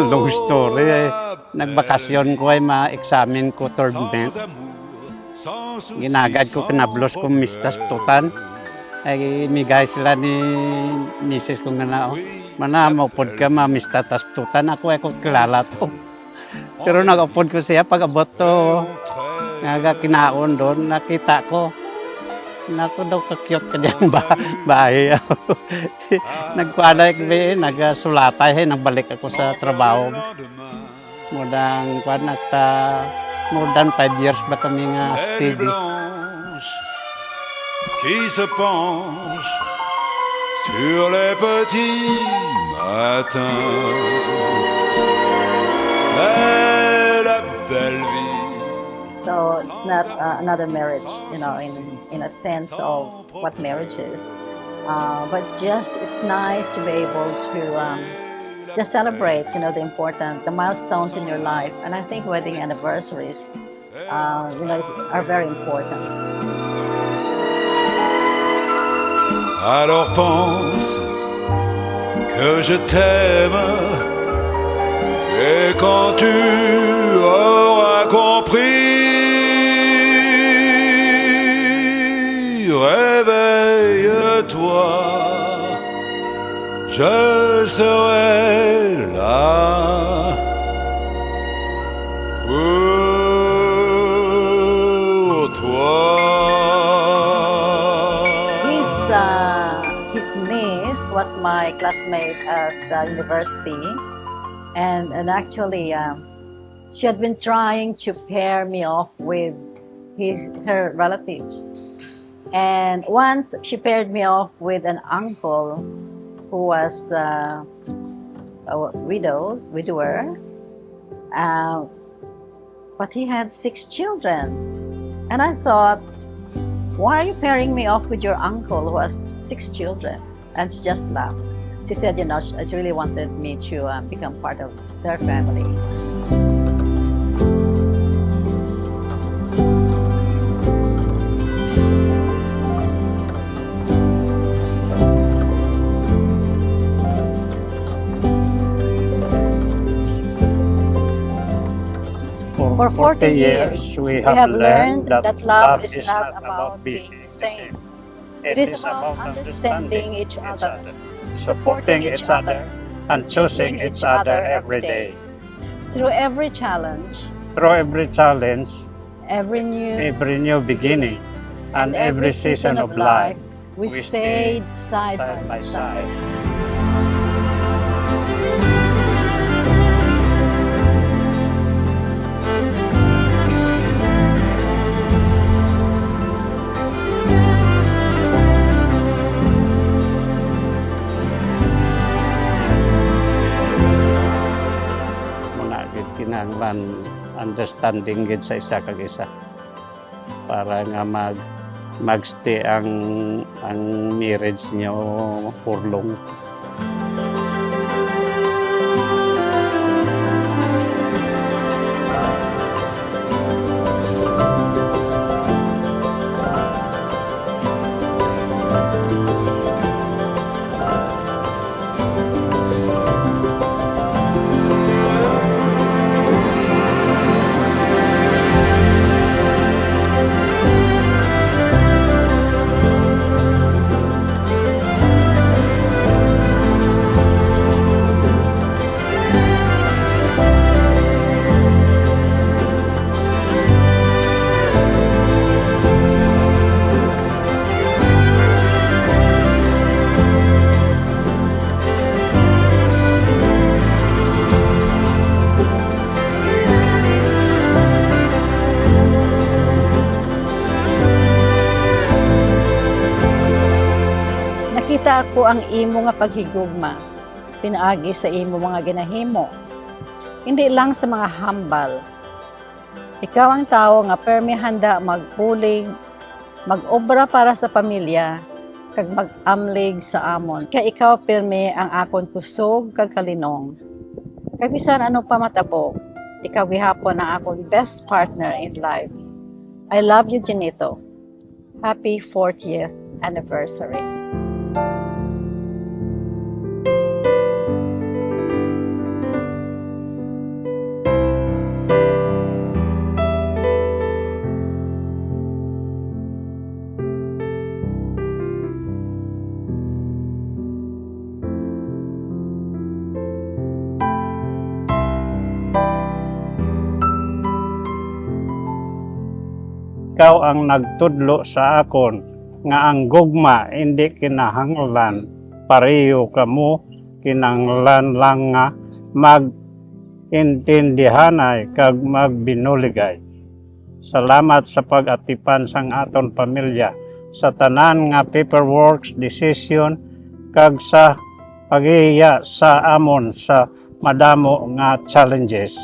long story. Nagbakasyon ko ay ma-examine ko tournament. Ginagad ko, kinablos ko mistas tutan. Ay migay sila ni misis ko nga na, mana maupod ka mamistas tas tutan. Ako kilala to. Pero nag-upod ko siya pag abot to. Nga kinaon doon, nakita ko. Naku daw ka-cute ka dyan bahay. Nagkuanay kami, nagsulatay, nagbalik ako sa trabaho. More than 5 years ba kami nga steady. Qui se penche sur les petits matins. La belle vie. So it's not another marriage, in a sense of what marriage is. But it's nice to be able to just celebrate, the milestones in your life. And I think wedding anniversaries, are very important. Alors pense que je t'aime et quand tu auras compris, réveille-toi, je serai là pour toi. His niece was my classmate at the university, and actually she had been trying to pair me off with her relatives. And once she paired me off with an uncle who was a widower, but he had 6 children. And I thought, why are you pairing me off with your uncle who has 6 children? And she just laughed. She said, she really wanted me to become part of their family. For 40 years, we have learned that love is not about being the same. It is about understanding each other, supporting each other, and choosing each other every day. Through every challenge, every new beginning, and every season of life, we stayed side by side. Kinahanglan understanding gid sa isa kag isa para nga magstay ang marriage niyo purlong. Nakita ko ang imo nga paghigugma, pinaagi sa imo mga ginahimo. Hindi lang sa mga hambal. Ikaw ang tao nga permi handa magpuling, mag-obra para sa pamilya, kag mag-amlig sa amon. Kaya ikaw permi ang akon kusog kag kalinong. Kag bisan ano pa matabo, ikaw gihapon ang akong best partner in life. I love you, Janito. Happy 40th anniversary. ikaw ang nagtudlo sa akon nga ang gugma hindi kinahanglan pareho kamo kinahanglan lang nga mag-intindihanay kag magbinuligay. Salamat sa pag-atipan sang aton pamilya sa tanan nga paperwork decision kag sa paghiya sa amon sa madamo nga challenges.